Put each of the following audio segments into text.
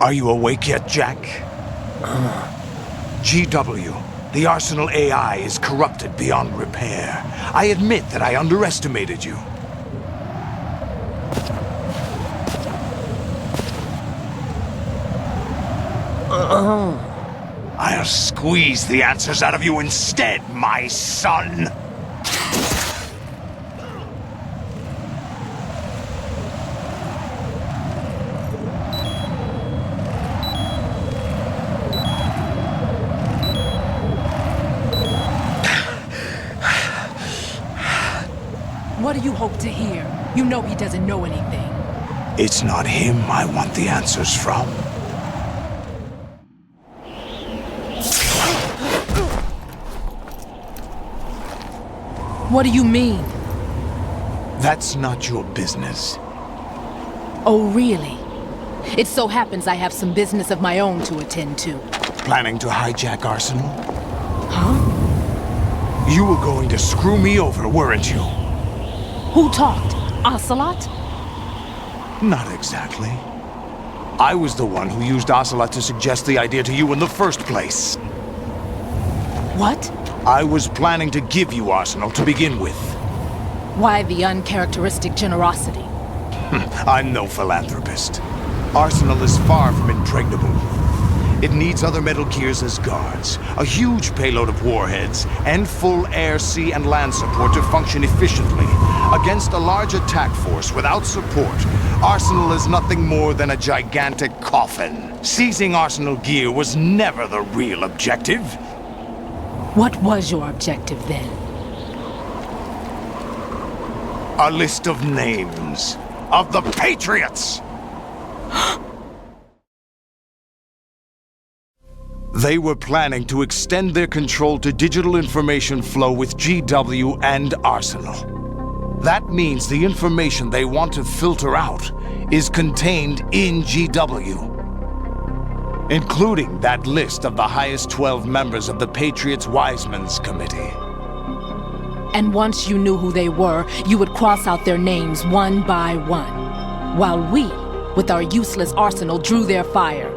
Are you awake yet, Jack? GW, the Arsenal AI is corrupted beyond repair. I admit that I underestimated you. I'll squeeze the answers out of you instead, my son! What do you hope to hear? You know he doesn't know anything. It's not him I want the answers from. What do you mean? That's not your business. Oh, really? It so happens I have some business of my own to attend to. Planning to hijack Arsenal? Huh? You were going to screw me over, weren't you? Who talked? Ocelot? Not exactly. I was the one who used Ocelot to suggest the idea to you in the first place. What? I was planning to give you Arsenal to begin with. Why the uncharacteristic generosity? I'm no philanthropist. Arsenal is far from impregnable. It needs other Metal Gears as guards, a huge payload of warheads, and full air, sea, and land support to function efficiently. Against a large attack force without support, Arsenal is nothing more than a gigantic coffin. Seizing Arsenal gear was never the real objective. What was your objective then? A list of names of the Patriots! They were planning to extend their control to digital information flow with GW and Arsenal. That means the information they want to filter out is contained in GW. Including that list of the highest 12 members of the Patriots' Wiseman's Committee. And once you knew who they were, you would cross out their names one by one. While we, with our useless arsenal, drew their fire.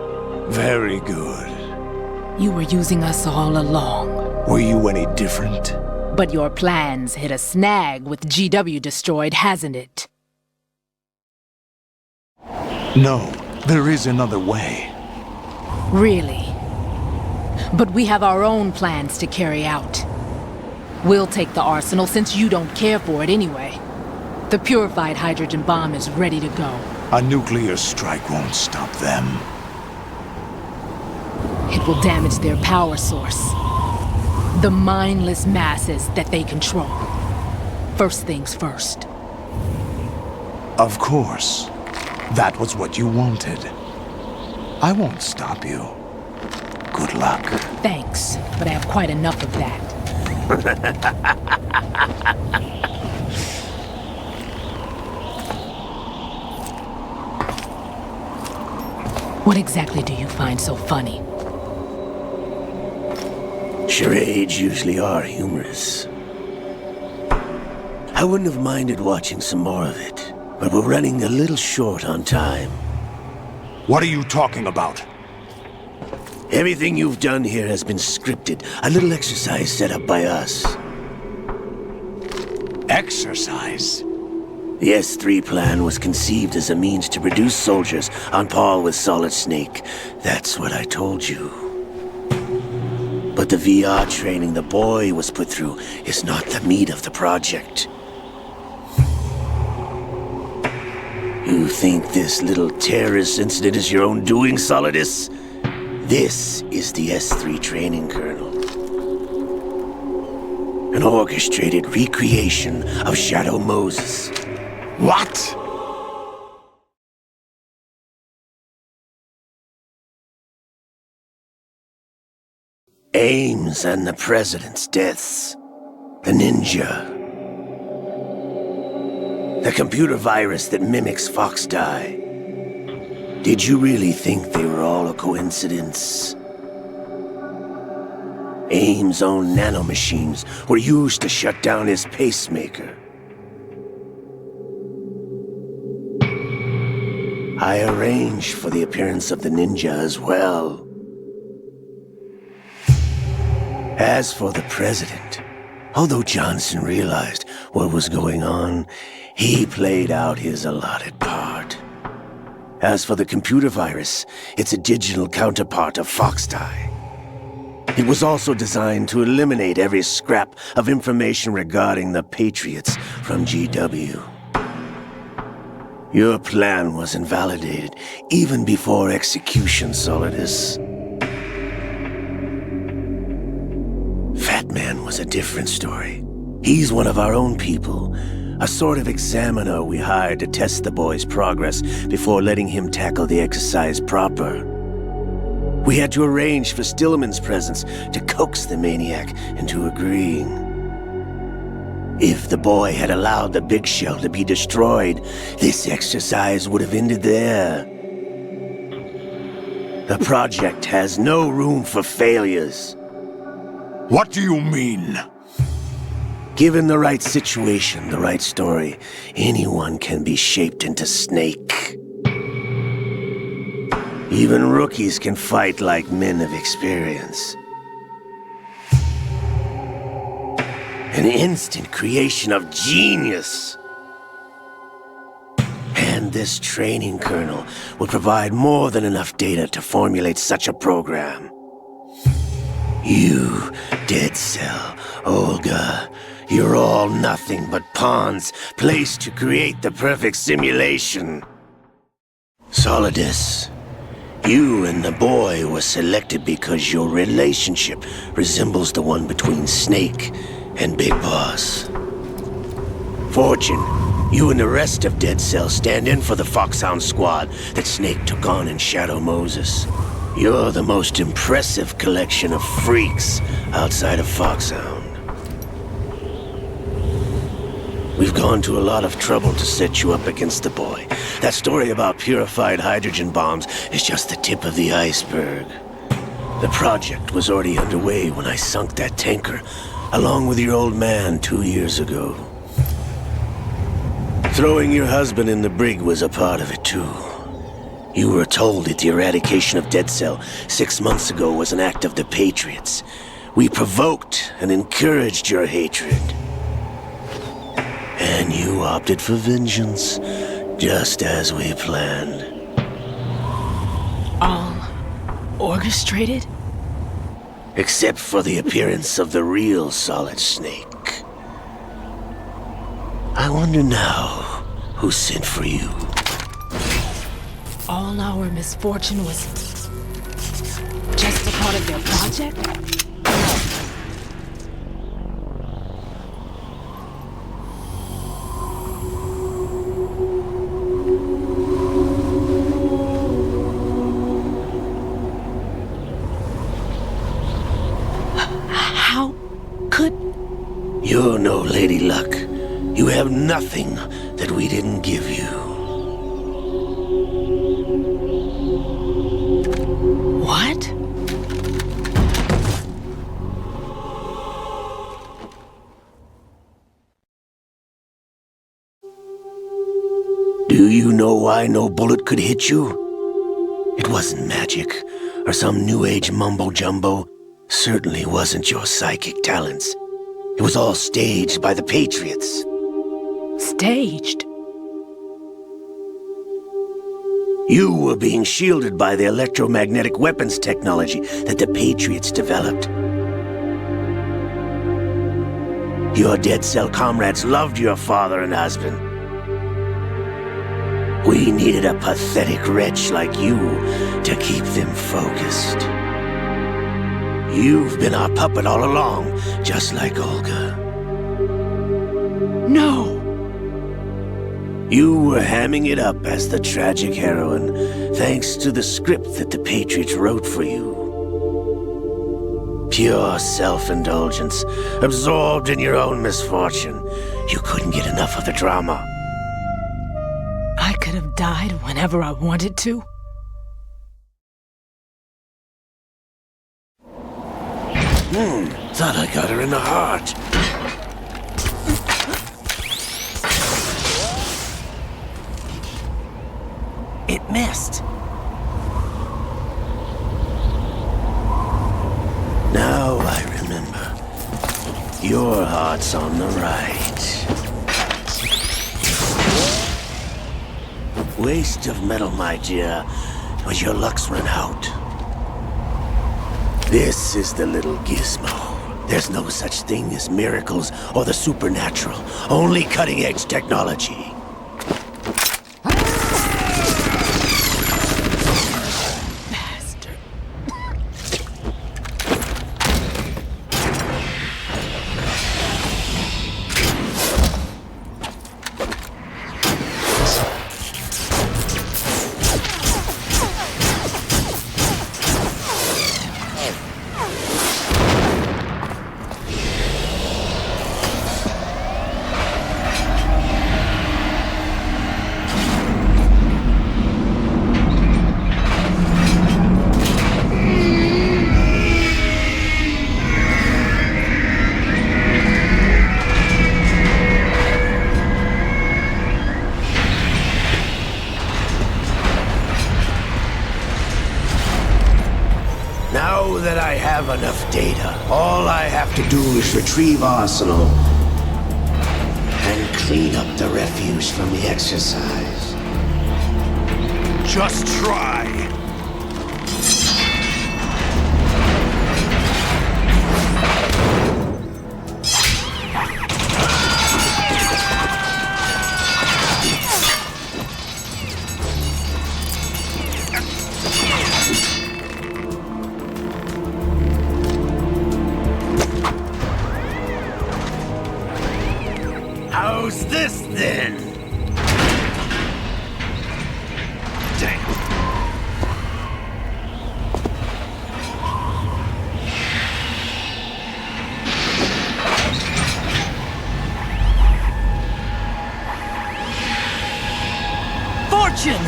Very good. You were using us all along. Were you any different? But your plans hit a snag with GW destroyed, hasn't it? No, there is another way. Really? But we have our own plans to carry out. We'll take the arsenal since you don't care for it anyway. The purified hydrogen bomb is ready to go. A nuclear strike won't stop them. It will damage their power source. The mindless masses that they control. First things first. Of course. That was what you wanted. I won't stop you. Good luck. Thanks, but I have quite enough of that. What exactly do you find so funny? Charades usually are humorous. I wouldn't have minded watching some more of it, but we're running a little short on time. What are you talking about? Everything you've done here has been scripted, a little exercise set up by us. Exercise? The S3 plan was conceived as a means to produce soldiers on par with Solid Snake. That's what I told you. But the VR training the boy was put through is not the meat of the project. You think this little terrorist incident is your own doing, Solidus? This is the S3 training kernel. An orchestrated recreation of Shadow Moses. What? Ames and the President's deaths. The ninja. The computer virus that mimics FOXHOUND. Did you really think they were all a coincidence? Ames' own nanomachines were used to shut down his pacemaker. I arranged for the appearance of the ninja as well. As for the president, although Johnson realized what was going on, he played out his allotted part. As for the computer virus, it's a digital counterpart of FOXHOUND. It was also designed to eliminate every scrap of information regarding the Patriots from GW. Your plan was invalidated even before execution, Solidus. Fat Man was a different story. He's one of our own people, a sort of examiner we hired to test the boy's progress before letting him tackle the exercise proper. We had to arrange for Stillman's presence to coax the maniac into agreeing. If the boy had allowed the big shell to be destroyed, this exercise would have ended there. The project has no room for failures. What do you mean? Given the right situation, the right story, anyone can be shaped into Snake. Even rookies can fight like men of experience. An instant creation of genius. And this training kernel will provide more than enough data to formulate such a program. You, Dead Cell, Olga, you're all nothing but pawns placed to create the perfect simulation. Solidus, you and the boy were selected because your relationship resembles the one between Snake and Big Boss. Fortune, you and the rest of Dead Cell stand in for the FOXHOUND squad that Snake took on in Shadow Moses. You're the most impressive collection of freaks outside of FOXHOUND. We've gone to a lot of trouble to set you up against the boy. That story about purified hydrogen bombs is just the tip of the iceberg. The project was already underway when I sunk that tanker, along with your old man 2 years ago. Throwing your husband in the brig was a part of it too. You were told that the eradication of Dead Cell 6 months ago was an act of the Patriots. We provoked and encouraged your hatred. And you opted for vengeance, just as we planned. All orchestrated? Except for the appearance of the real Solid Snake. I wonder now who sent for you. All our misfortune was just a part of their project? How could... You're no Lady Luck. You have nothing that we didn't give you. What? Do you know why no bullet could hit you? It wasn't magic, or some new age mumbo-jumbo. Certainly wasn't your psychic talents. It was all staged by the Patriots. Staged? You were being shielded by the electromagnetic weapons technology that the Patriots developed. Your Dead Cell comrades loved your father and husband. We needed a pathetic wretch like you to keep them focused. You've been our puppet all along, just like Olga. No! You were hamming it up as the tragic heroine, thanks to the script that the Patriots wrote for you. Pure self-indulgence, absorbed in your own misfortune. You couldn't get enough of the drama. I could have died whenever I wanted to. Thought I got her in the heart. It missed. Now I remember. Your heart's on the right. Waste of metal, my dear, but your luck's run out. This is the little gizmo. There's no such thing as miracles or the supernatural, only cutting-edge technology. Now that I have enough data, all I have to do is retrieve Arsenal and clean up the refuse from the exercise. Just try. How's this then? Damn. Fortune!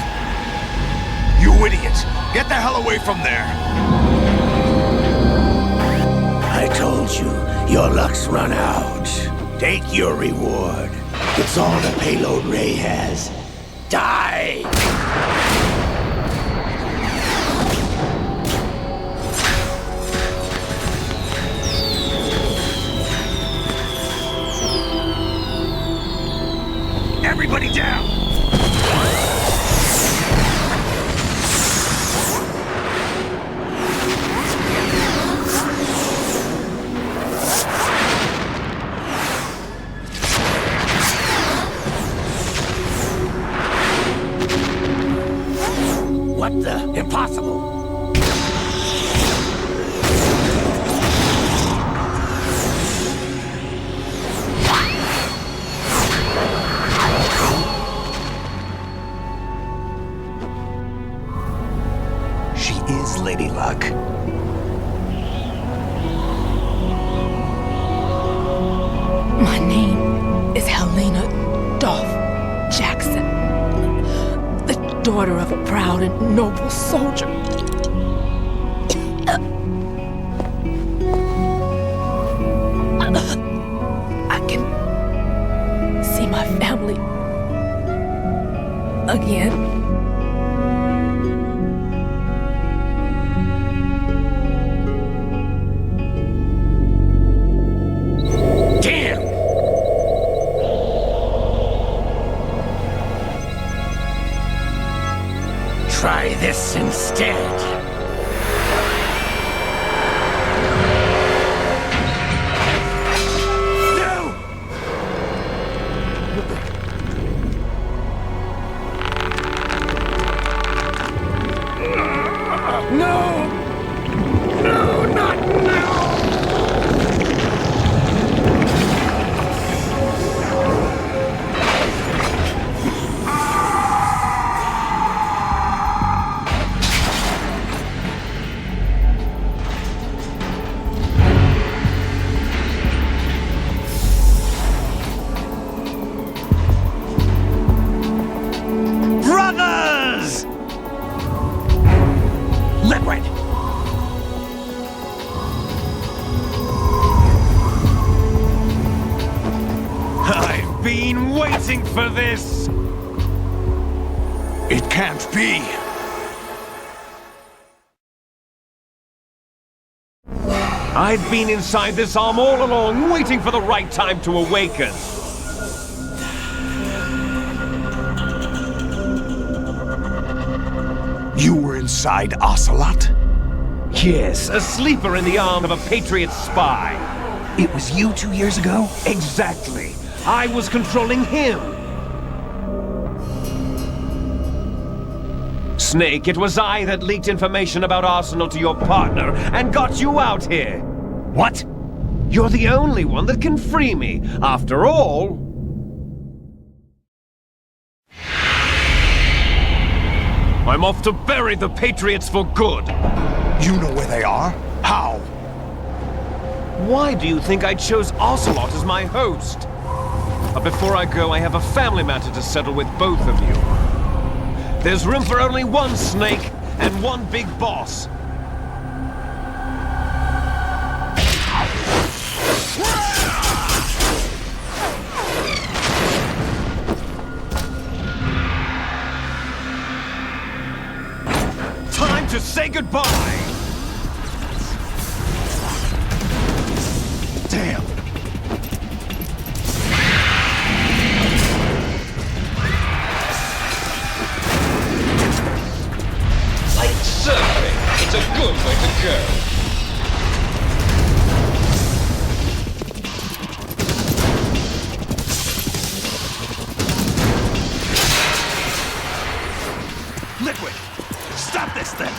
You idiot! Get the hell away from there! I told you, your luck's run out. Take your reward. It's all the payload Ray has. Die! Everybody down! What the? Impossible! She is Lady Luck. My name is Helena Dolph Jackson, the daughter of a proud and noble soldier. I can see my family again. Try this instead. No! No! No, not now! Brothers! Liquid! I've been waiting for this! It can't be! I've been inside this arm all along, waiting for the right time to awaken. You were inside Ocelot? Yes, a sleeper in the arm of a Patriot spy. It was you 2 years ago? Exactly. I was controlling him. Snake, it was I that leaked information about Arsenal to your partner and got you out here. What? You're the only one that can free me. After all... I'm off to bury the Patriots for good. You know where they are? How? Why do you think I chose Ocelot as my host? But before I go, I have a family matter to settle with both of you. There's room for only one Snake and one big boss. Time to say goodbye! Damn! Like surfing, it's a good way to go. Liquid! Stop this thing!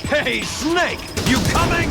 Hey, Snake! You coming?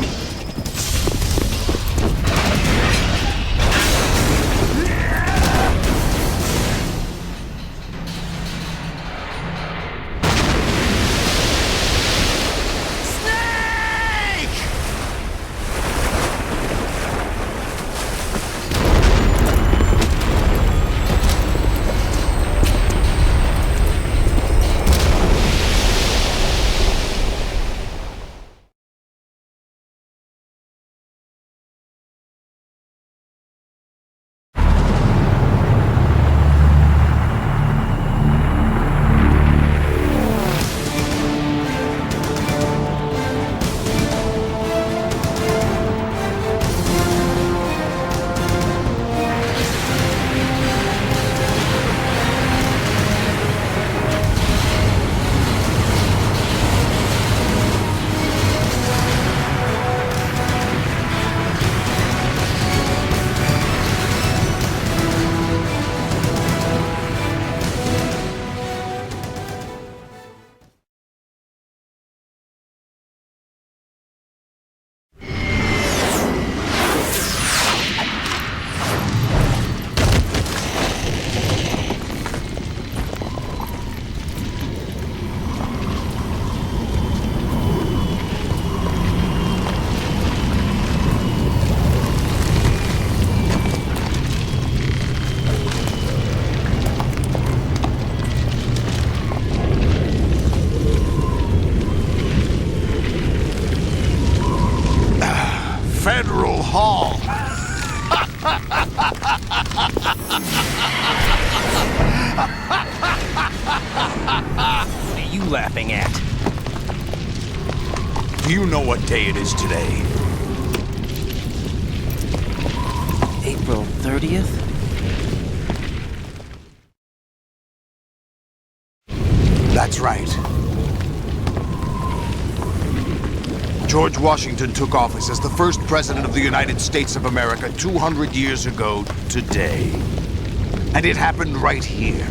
Federal Hall! What are you laughing at? Do you know what day it is today? April 30th? That's right. George Washington took office as the first president of the United States of America 200 years ago today. And it happened right here.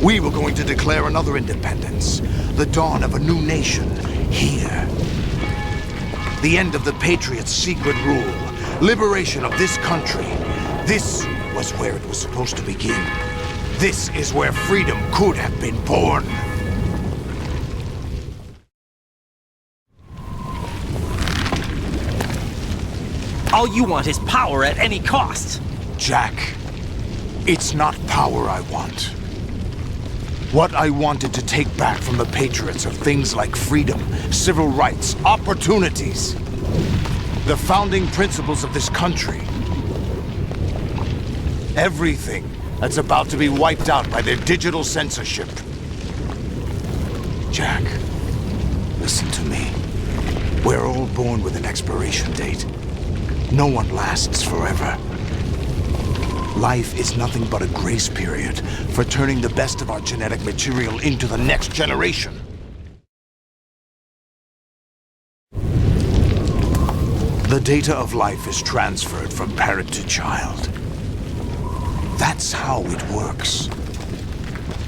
We were going to declare another independence, the dawn of a new nation, here. The end of the Patriots' secret rule, liberation of this country. This was where it was supposed to begin. This is where freedom could have been born. All you want is power at any cost! Jack, it's not power I want. What I wanted to take back from the Patriots are things like freedom, civil rights, opportunities. The founding principles of this country. Everything that's about to be wiped out by their digital censorship. Jack, listen to me. We're all born with an expiration date. No one lasts forever. Life is nothing but a grace period for turning the best of our genetic material into the next generation. The data of life is transferred from parent to child. That's how it works.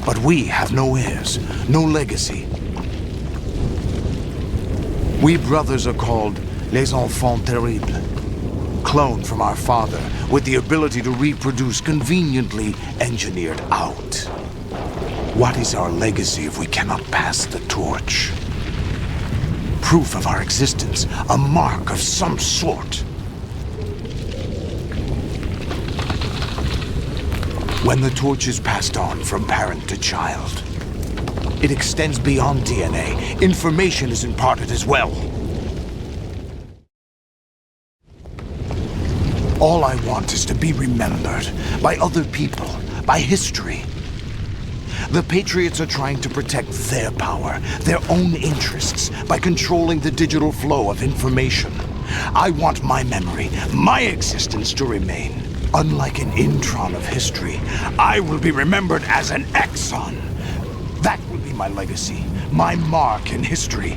But we have no heirs, no legacy. We brothers are called les enfants terribles. Cloned from our father, with the ability to reproduce conveniently engineered out. What is our legacy if we cannot pass the torch? Proof of our existence, a mark of some sort. When the torch is passed on from parent to child, it extends beyond DNA. Information is imparted as well. All I want is to be remembered by other people, by history. The Patriots are trying to protect their power, their own interests, by controlling the digital flow of information. I want my memory, my existence to remain. Unlike an intron of history, I will be remembered as an exon. That will be my legacy, my mark in history.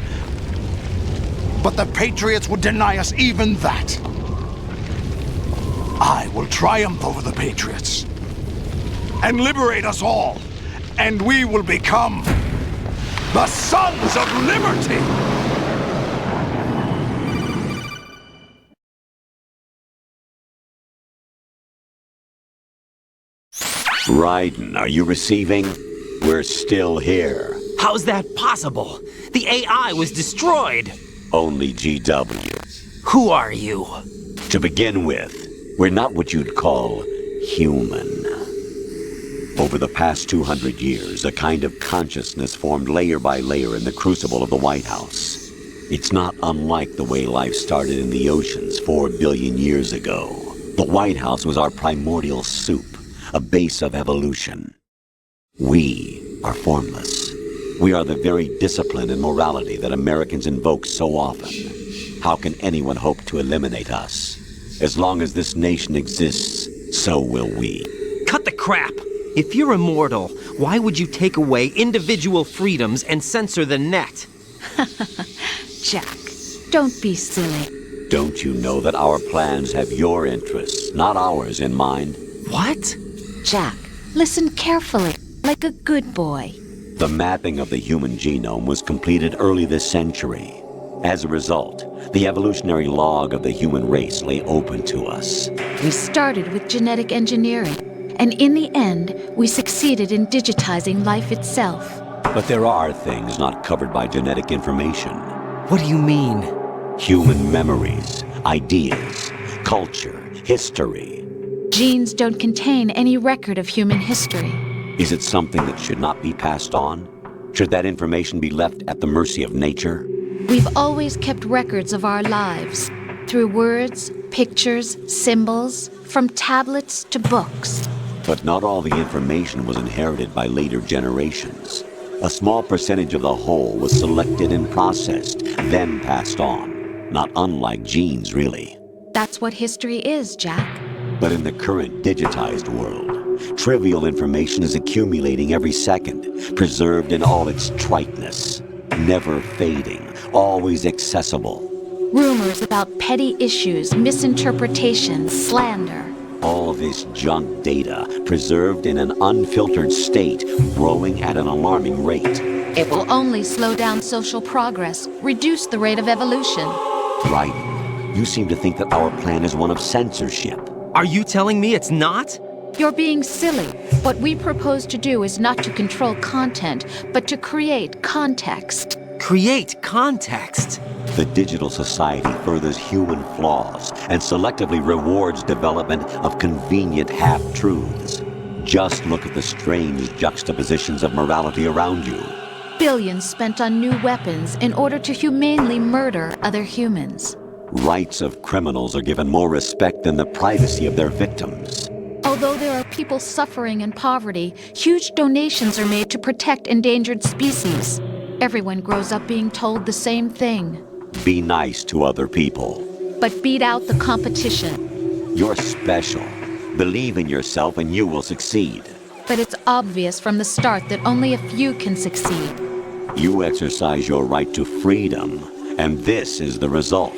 But the Patriots would deny us even that. I will triumph over the Patriots and liberate us all, and we will become the Sons of Liberty! Raiden, are you receiving? We're still here. How's that possible? The AI was destroyed. Only GW. Who are you? To begin with, we're not what you'd call human. Over the past 200 years, a kind of consciousness formed layer by layer in the crucible of the White House. It's not unlike the way life started in the oceans 4 billion years ago. The White House was our primordial soup, a base of evolution. We are formless. We are the very discipline and morality that Americans invoke so often. How can anyone hope to eliminate us? As long as this nation exists, so will we. Cut the crap! If you're immortal, why would you take away individual freedoms and censor the net? Jack, don't be silly. Don't you know that our plans have your interests, not ours, in mind? What? Jack, listen carefully, like a good boy. The mapping of the human genome was completed early this century. As a result, the evolutionary log of the human race lay open to us. We started with genetic engineering, and in the end, we succeeded in digitizing life itself. But there are things not covered by genetic information. What do you mean? Human memories, ideas, culture, history. Genes don't contain any record of human history. Is it something that should not be passed on? Should that information be left at the mercy of nature? We've always kept records of our lives, through words, pictures, symbols, from tablets to books. But not all the information was inherited by later generations. A small percentage of the whole was selected and processed, then passed on. Not unlike genes, really. That's what history is, Jack. But in the current digitized world, trivial information is accumulating every second, preserved in all its triteness, never fading, always accessible. Rumors about petty issues, misinterpretations, slander. All this junk data, preserved in an unfiltered state, growing at an alarming rate. It will only slow down social progress, reduce the rate of evolution. Right. You seem to think that our plan is one of censorship. Are you telling me it's not? You're being silly. What we propose to do is not to control content, but to create context. Create context? The digital society furthers human flaws and selectively rewards development of convenient half-truths. Just look at the strange juxtapositions of morality around you. Billions spent on new weapons in order to humanely murder other humans. Rights of criminals are given more respect than the privacy of their victims. Although there are people suffering in poverty, huge donations are made to protect endangered species. Everyone grows up being told the same thing. Be nice to other people. But beat out the competition. You're special. Believe in yourself and you will succeed. But it's obvious from the start that only a few can succeed. You exercise your right to freedom, and this is the result.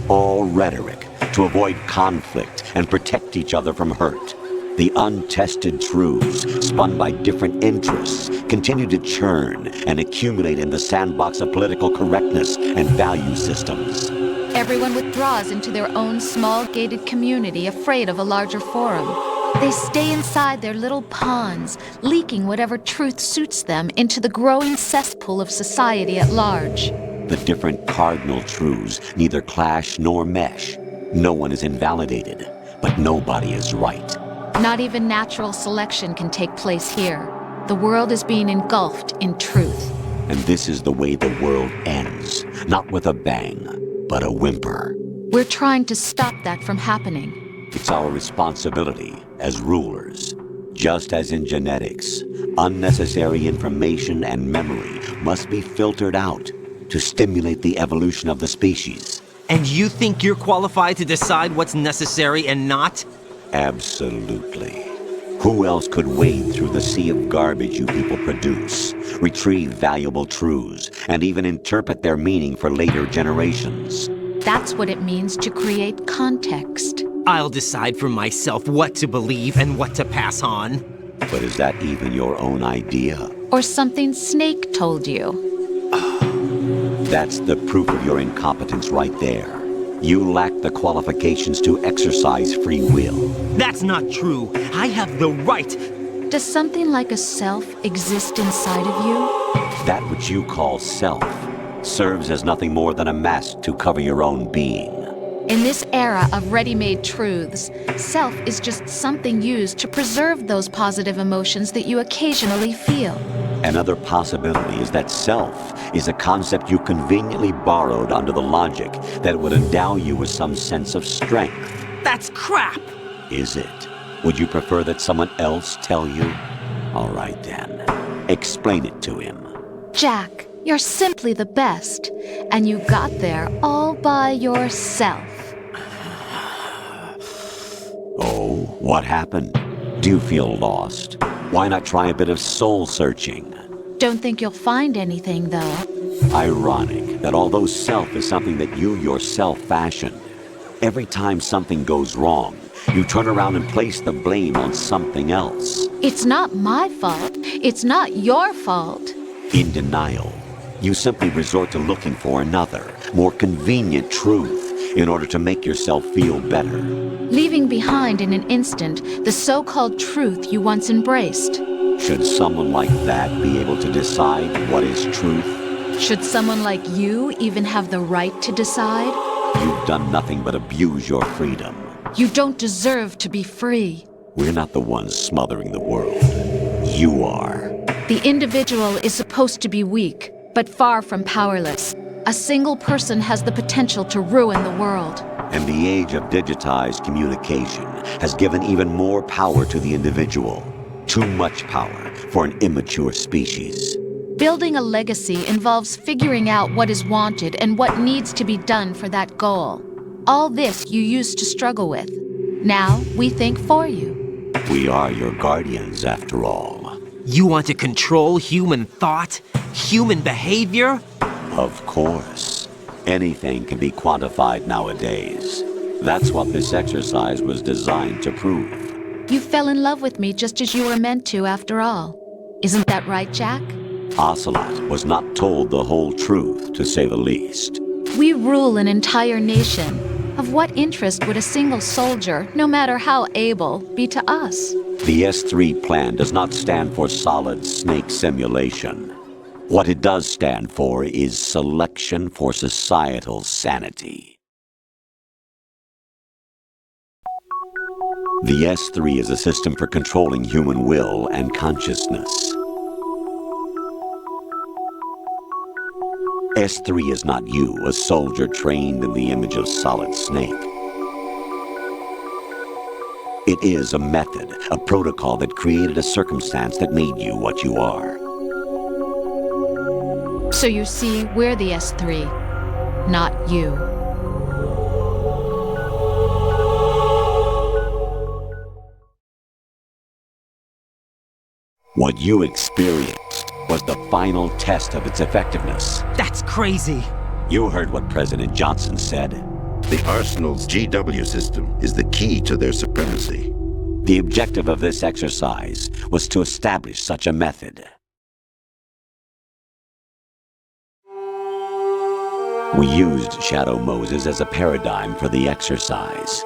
All rhetoric to avoid conflict and protect each other from hurt. The untested truths, spun by different interests, continue to churn and accumulate in the sandbox of political correctness and value systems. Everyone withdraws into their own small gated community, afraid of a larger forum. They stay inside their little ponds, leaking whatever truth suits them into the growing cesspool of society at large. The different cardinal truths neither clash nor mesh. No one is invalidated, but nobody is right. Not even natural selection can take place here. The world is being engulfed in truth. And this is the way the world ends. Not with a bang, but a whimper. We're trying to stop that from happening. It's our responsibility as rulers. Just as in genetics, unnecessary information and memory must be filtered out to stimulate the evolution of the species. And you think you're qualified to decide what's necessary and not? Absolutely. Who else could wade through the sea of garbage you people produce, retrieve valuable truths, and even interpret their meaning for later generations? That's what it means to create context. I'll decide for myself what to believe and what to pass on. But is that even your own idea? Or something Snake told you? That's the proof of your incompetence right there. You lack the qualifications to exercise free will. That's not true. I have the right. Does something like a self exist inside of you? That which you call self serves as nothing more than a mask to cover your own being. In this era of ready-made truths, self is just something used to preserve those positive emotions that you occasionally feel. Another possibility is that self is a concept you conveniently borrowed under the logic that it would endow you with some sense of strength. That's crap! Is it? Would you prefer that someone else tell you? All right then. Explain it to him. Jack, you're simply the best, and you got there all by yourself. Oh, what happened? Do you feel lost? Why not try a bit of soul-searching? Don't think you'll find anything, though. Ironic that although self is something that you yourself fashioned, every time something goes wrong, you turn around and place the blame on something else. It's not my fault. It's not your fault. In denial, you simply resort to looking for another, more convenient truth in order to make yourself feel better. Leaving behind in an instant the so-called truth you once embraced. Should someone like that be able to decide what is truth? Should someone like you even have the right to decide? You've done nothing but abuse your freedom. You don't deserve to be free. We're not the ones smothering the world. You are. The individual is supposed to be weak, but far from powerless. A single person has the potential to ruin the world. And the age of digitized communication has given even more power to the individual. Too much power for an immature species. Building a legacy involves figuring out what is wanted and what needs to be done for that goal. All this you used to struggle with. Now we think for you. We are your guardians, after all. You want to control human thought? Human behavior? Of course. Anything can be quantified nowadays. That's what this exercise was designed to prove. You fell in love with me just as you were meant to, after all. Isn't that right, Jack? Ocelot was not told the whole truth, to say the least. We rule an entire nation. Of what interest would a single soldier, no matter how able, be to us? The S3 plan does not stand for solid snake simulation. What it does stand for is selection for societal sanity. The S3 is a system for controlling human will and consciousness. S3 is not you, a soldier trained in the image of Solid Snake. It is a method, a protocol that created a circumstance that made you what you are. So you see, we're the S3, not you. What you experienced was the final test of its effectiveness. That's crazy. You heard what President Johnson said. The Arsenal's GW system is the key to their supremacy. The objective of this exercise was to establish such a method. We used Shadow Moses as a paradigm for the exercise.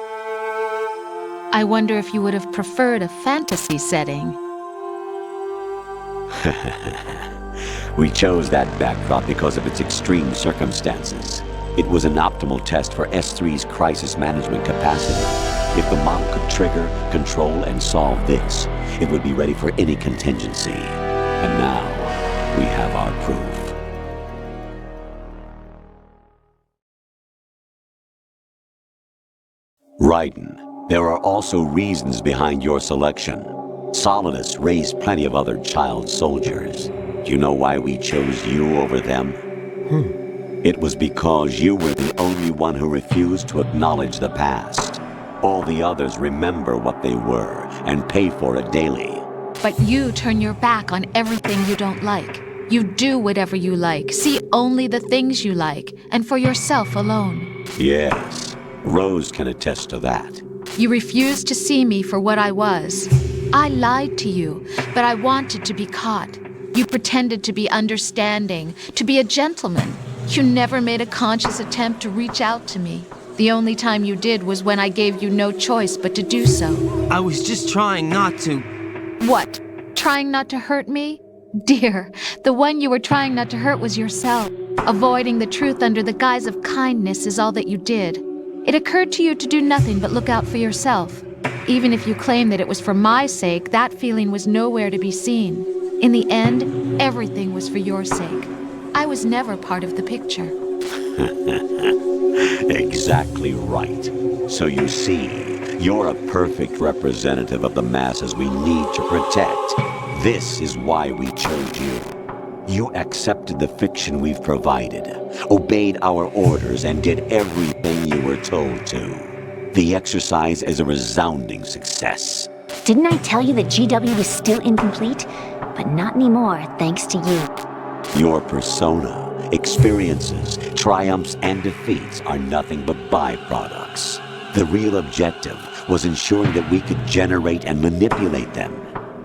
I wonder if you would have preferred a fantasy setting. We chose that backdrop because of its extreme circumstances. It was an optimal test for S3's crisis management capacity. If the model could trigger, control, and solve this, it would be ready for any contingency. And now, we have our proof. Raiden, there are also reasons behind your selection. Solidus raised plenty of other child soldiers. Do you know why we chose you over them? It was because you were the only one who refused to acknowledge the past. All the others remember what they were and pay for it daily. But you turn your back on everything you don't like. You do whatever you like, see only the things you like, and for yourself alone. Yes, Rose can attest to that. You refused to see me for what I was. I lied to you, but I wanted to be caught. You pretended to be understanding, to be a gentleman. You never made a conscious attempt to reach out to me. The only time you did was when I gave you no choice but to do so. I was just trying not to... What? Trying not to hurt me? Dear, the one you were trying not to hurt was yourself. Avoiding the truth under the guise of kindness is all that you did. It occurred to you to do nothing but look out for yourself. Even if you claim that it was for my sake, that feeling was nowhere to be seen. In the end, everything was for your sake. I was never part of the picture. Exactly right. So you see, you're a perfect representative of the masses we need to protect. This is why we chose you. You accepted the fiction we've provided, obeyed our orders, and did everything you were told to. The exercise is a resounding success. Didn't I tell you that GW was still incomplete? But not anymore, thanks to you. Your persona, experiences, triumphs, and defeats are nothing but byproducts. The real objective was ensuring that we could generate and manipulate them.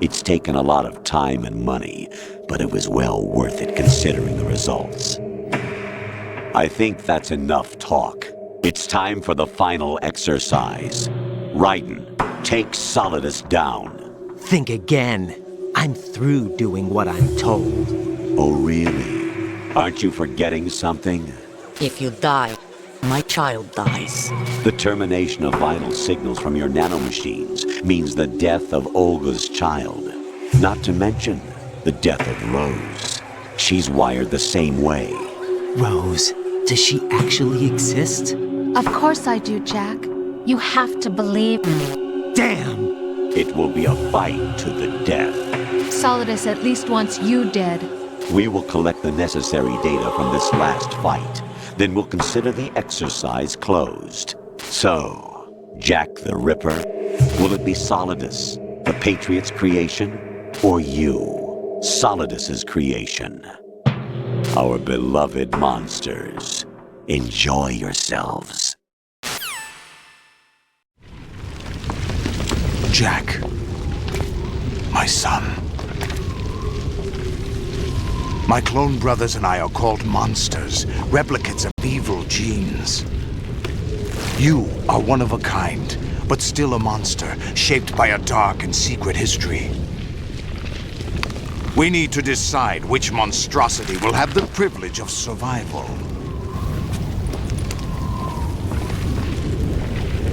It's taken a lot of time and money, but it was well worth it considering the results. I think that's enough talk. It's time for the final exercise. Raiden, take Solidus down. Think again. I'm through doing what I'm told. Oh, really? Aren't you forgetting something? If you die, my child dies. The termination of vital signals from your nanomachines means the death of Olga's child. Not to mention the death of Rose. She's wired the same way. Rose, does she actually exist? Of course I do, Jack. You have to believe me. Damn! It will be a fight to the death. Solidus at least wants you dead. We will collect the necessary data from this last fight. Then we'll consider the exercise closed. So, Jack the Ripper, will it be Solidus, the Patriot's creation, or you, Solidus's creation? Our beloved monsters, enjoy yourselves. Jack, my son. My clone brothers and I are called monsters, replicates of evil genes. You are one of a kind, but still a monster, shaped by a dark and secret history. We need to decide which monstrosity will have the privilege of survival.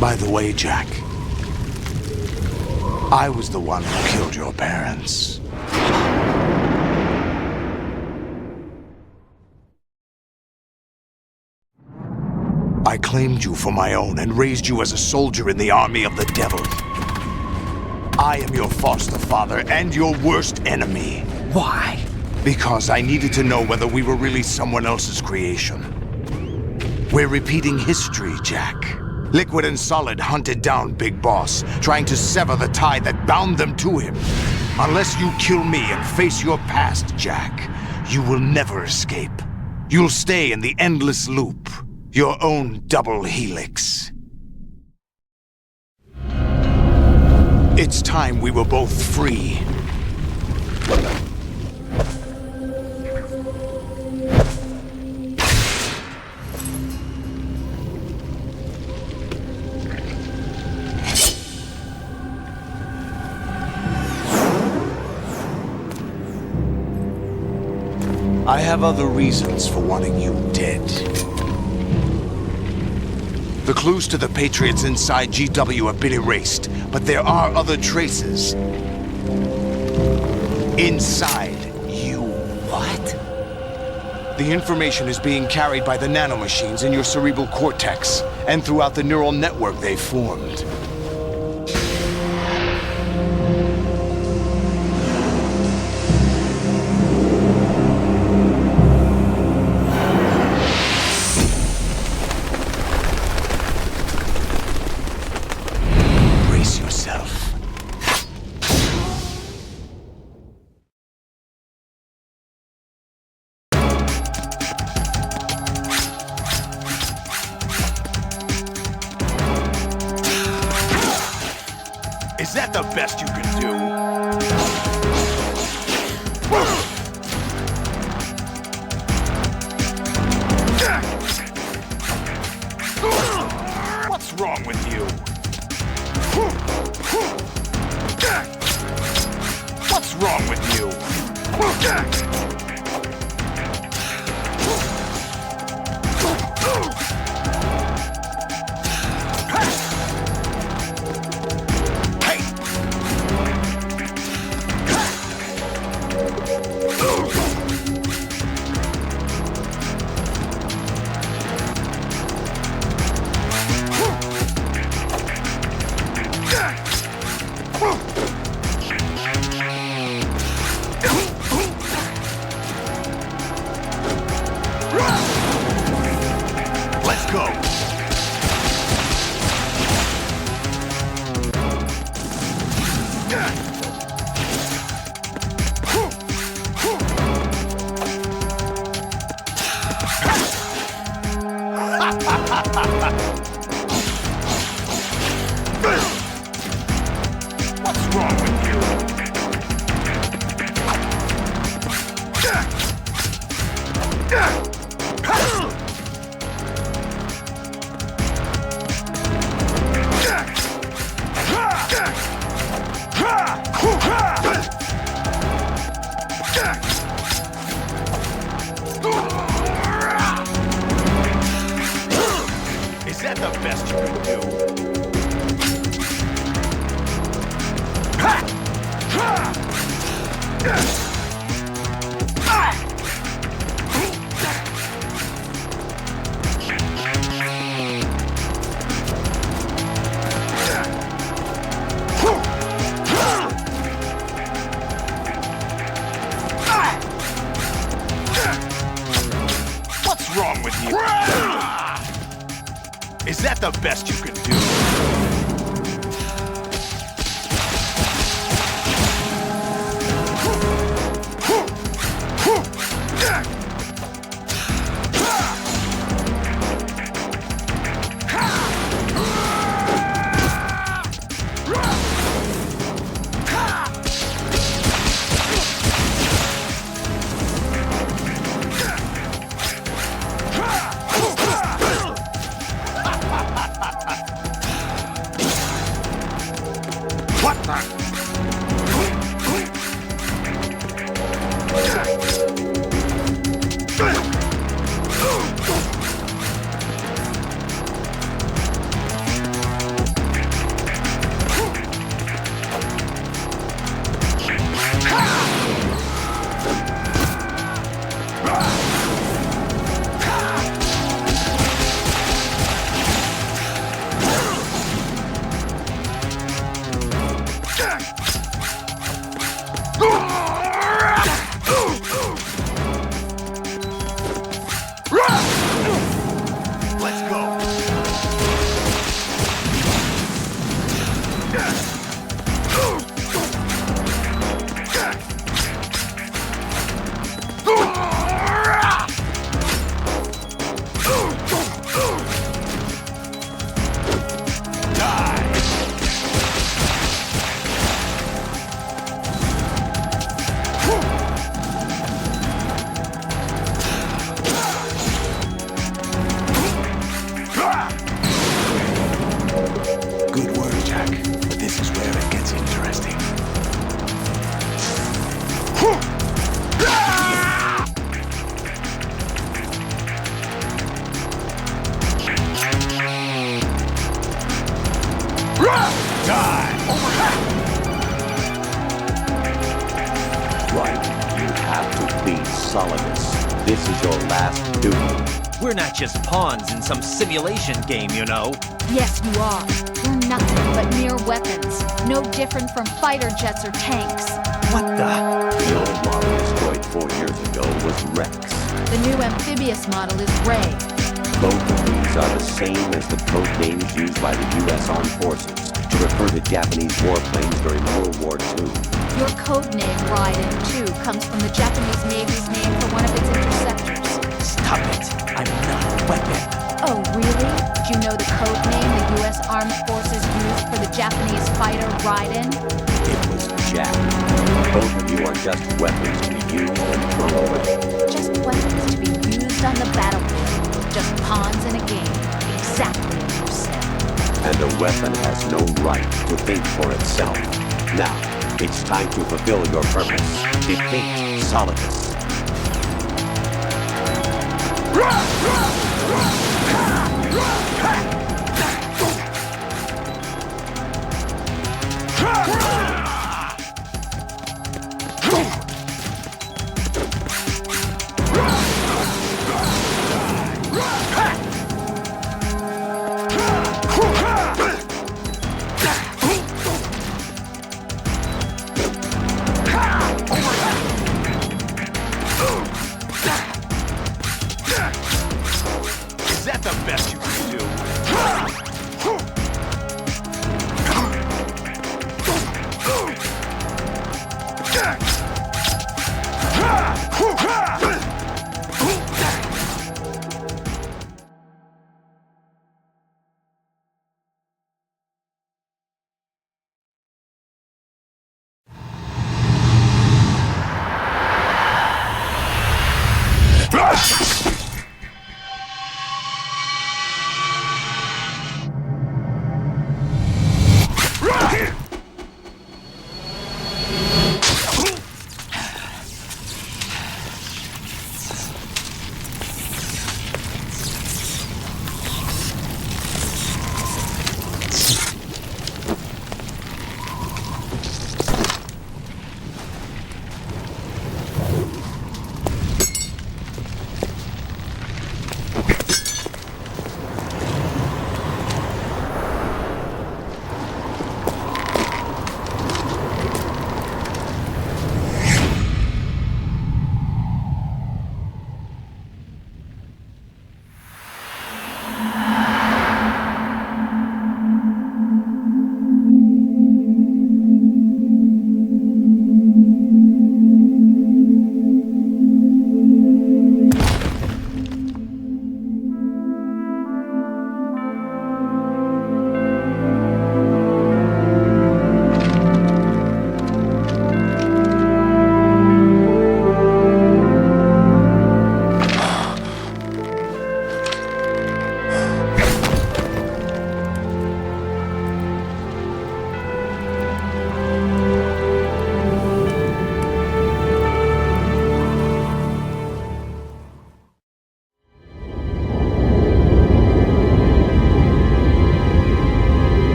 By the way, Jack, I was the one who killed your parents. I claimed you for my own and raised you as a soldier in the army of the devil. I am your foster father and your worst enemy. Why? Because I needed to know whether we were really someone else's creation. We're repeating history, Jack. Liquid and Solid hunted down Big Boss, trying to sever the tie that bound them to him. Unless you kill me and face your past, Jack, you will never escape. You'll stay in the endless loop, your own double helix. It's time we were both free. I have other reasons for wanting you dead. The clues to the Patriots inside GW have been erased, but there are other traces. Inside you. What? The information is being carried by the nanomachines in your cerebral cortex, and throughout the neural network they've formed. Is that the best you can do? What's wrong with you? What's wrong with you? Let's go. What's wrong with you? Is that the best you can do? What's wrong with you? Is that the best you can do? Right. You have to beat Solidus. This is your last duty. We're not just pawns in some simulation game, you know. Yes, you are. You're nothing but mere weapons. No different from fighter jets or tanks. What the? The old model destroyed 4 years ago was Rex. The new amphibious model is Ray. Both of these are the same as the code names used by the U.S. Armed Forces to refer to Japanese warplanes during World War II. Your code name, Raiden, too, comes from the Japanese Navy's name for one of its interceptors. Stop it. I'm not a weapon. Oh, really? Do you know the code name the U.S. Armed Forces used for the Japanese fighter Raiden? It was Jack. Both of you are just weapons to be used and thrown away. Just weapons to be used on the battlefield. Just pawns in a game. Exactly as you said. And a weapon has no right to think for itself. Now, it's time to fulfill your purpose. Defeat Solidus. Is that the best you can do?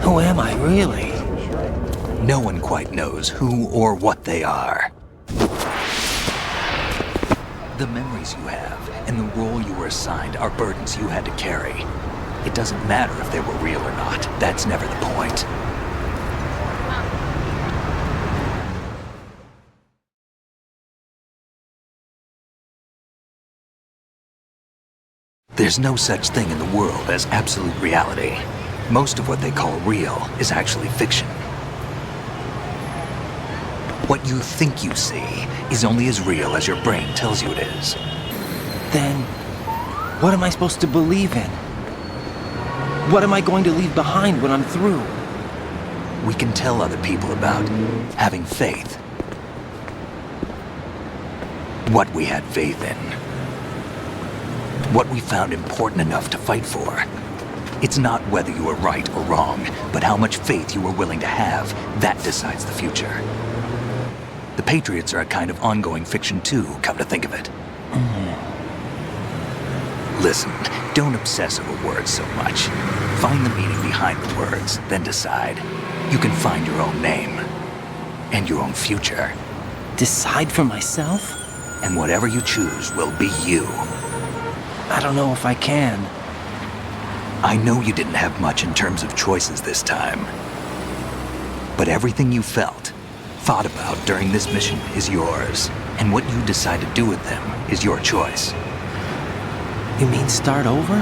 Who am I, really? No one quite knows who or what they are. The memories you have and the role you were assigned are burdens you had to carry. It doesn't matter if they were real or not. That's never the point. There's no such thing in the world as absolute reality. Most of what they call real is actually fiction. What you think you see is only as real as your brain tells you it is. Then, what am I supposed to believe in? What am I going to leave behind when I'm through? We can tell other people about having faith. What we had faith in. What we found important enough to fight for. It's not whether you were right or wrong, but how much faith you were willing to have. That decides the future. The Patriots are a kind of ongoing fiction too, come to think of it. Listen, don't obsess over words so much. Find the meaning behind the words, then decide. You can find your own name. And your own future. Decide for myself? And whatever you choose will be you. I don't know if I can. I know you didn't have much in terms of choices this time. But everything you felt, thought about during this mission is yours. And what you decide to do with them is your choice. You mean start over?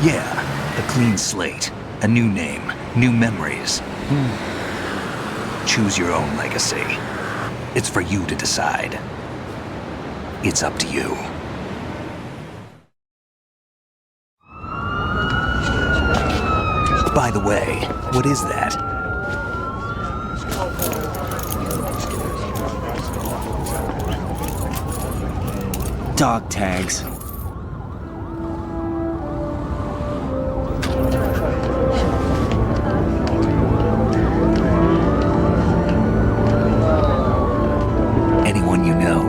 Yeah, a clean slate, a new name, new memories. Choose your own legacy. It's for you to decide. It's up to you. By the way, what is that? Dog tags. Anyone you know?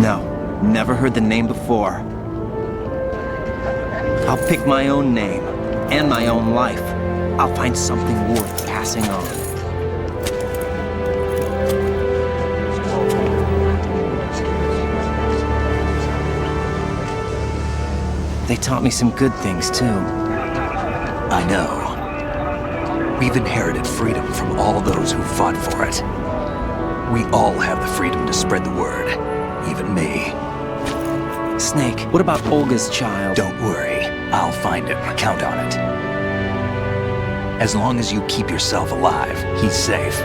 No, never heard the name before. I'll pick my own name, and my own life. I'll find something worth passing on. They taught me some good things, too. I know. We've inherited freedom from all those who fought for it. We all have the freedom to spread the word, even me. Snake, what about Olga's child? Don't worry, I'll find him. Count on it. As long as you keep yourself alive, he's safe.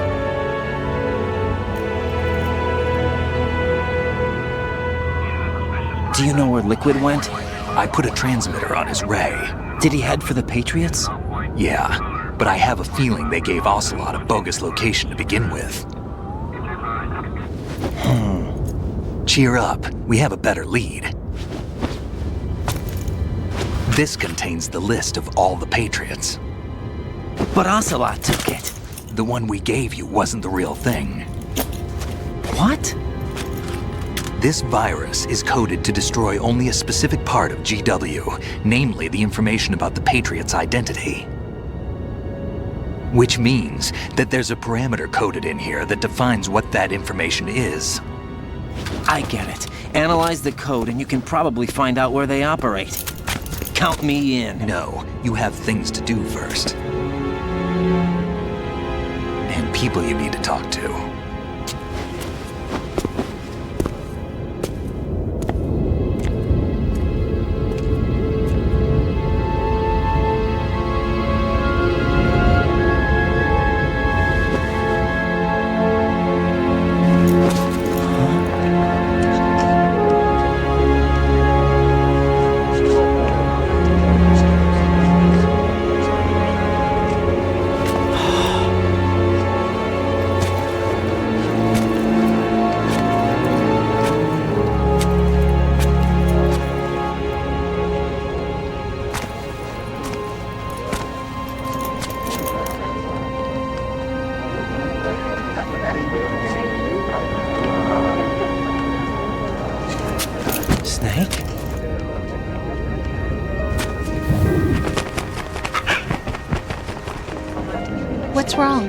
Do you know where Liquid went? I put a transmitter on his ray. Did he head for the Patriots? Yeah, but I have a feeling they gave Ocelot a bogus location to begin with. Cheer up, we have a better lead. This contains the list of all the Patriots. But Ocelot took it. The one we gave you wasn't the real thing. What? This virus is coded to destroy only a specific part of GW, namely the information about the Patriots' identity. Which means that there's a parameter coded in here that defines what that information is. I get it. Analyze the code and you can probably find out where they operate. Count me in. No, you have things to do first. And people you need to talk to. What's wrong?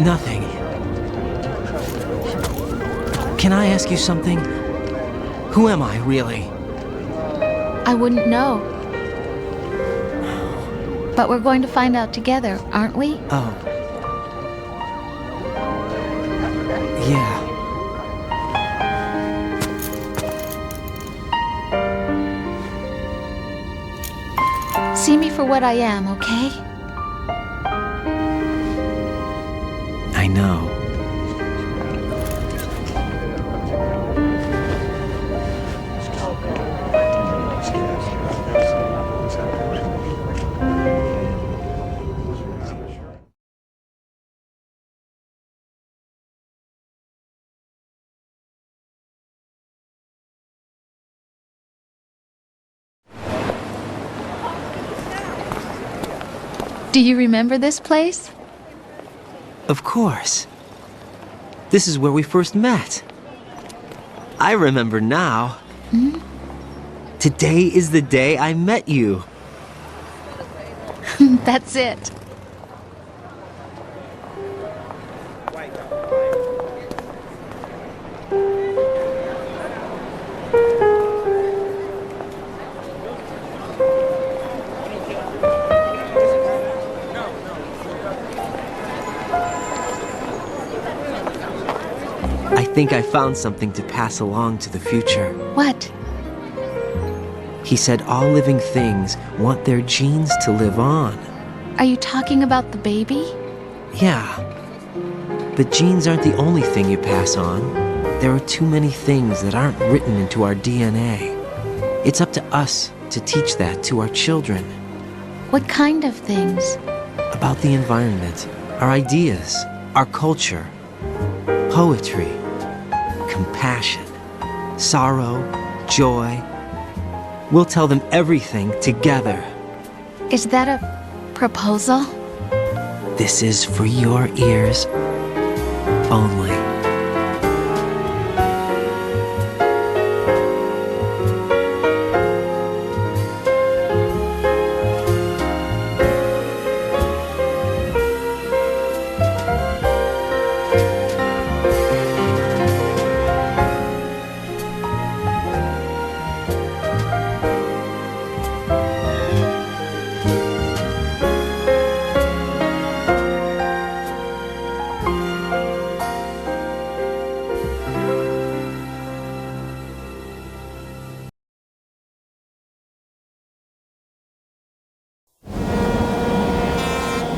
Nothing. Can I ask you something? Who am I, really? I wouldn't know. But we're going to find out together, aren't we? Oh. Yeah. See me for what I am, okay? I know. Do you remember this place? Of course. This is where we first met. I remember now. Hmm? Today is the day I met you. That's it. I think I found something to pass along to the future. What? He said all living things want their genes to live on. Are you talking about the baby? Yeah. But genes aren't the only thing you pass on. There are too many things that aren't written into our DNA. It's up to us to teach that to our children. What kind of things? About the environment, our ideas, our culture, poetry, compassion, sorrow, joy. We'll tell them everything together. Is that a proposal? This is for your ears only.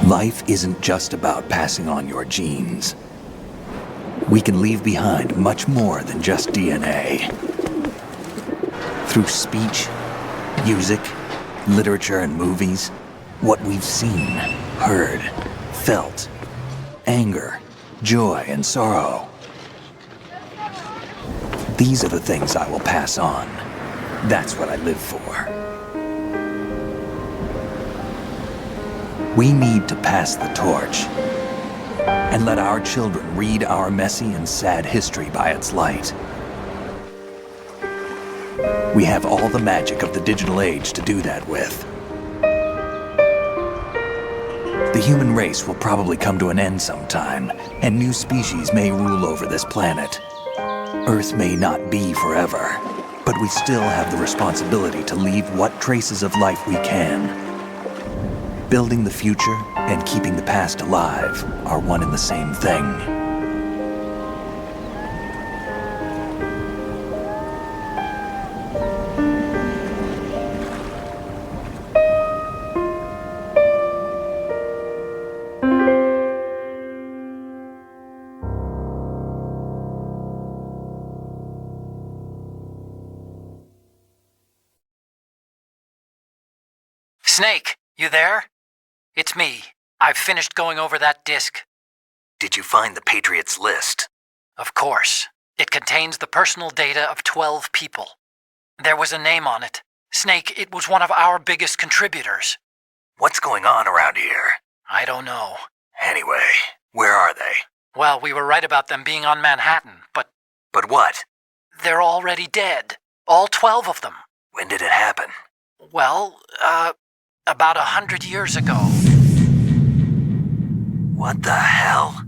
Life isn't just about passing on your genes. We can leave behind much more than just DNA. Through speech, music, literature, and movies, what we've seen, heard, felt, anger, joy, and sorrow. These are the things I will pass on. That's what I live for. We need to pass the torch and let our children read our messy and sad history by its light. We have all the magic of the digital age to do that with. The human race will probably come to an end sometime, and new species may rule over this planet. Earth may not be forever, but we still have the responsibility to leave what traces of life we can. Building the future and keeping the past alive are one and the same thing. Snake, you there? It's me. I've finished going over that disk. Did you find the Patriots list? Of course. It contains the personal data of 12 people. There was a name on it. Snake, it was one of our biggest contributors. What's going on around here? I don't know. Anyway, where are they? Well, we were right about them being on Manhattan, but... But what? They're already dead. All 12 of them. When did it happen? Well, about 100 years ago. What the hell?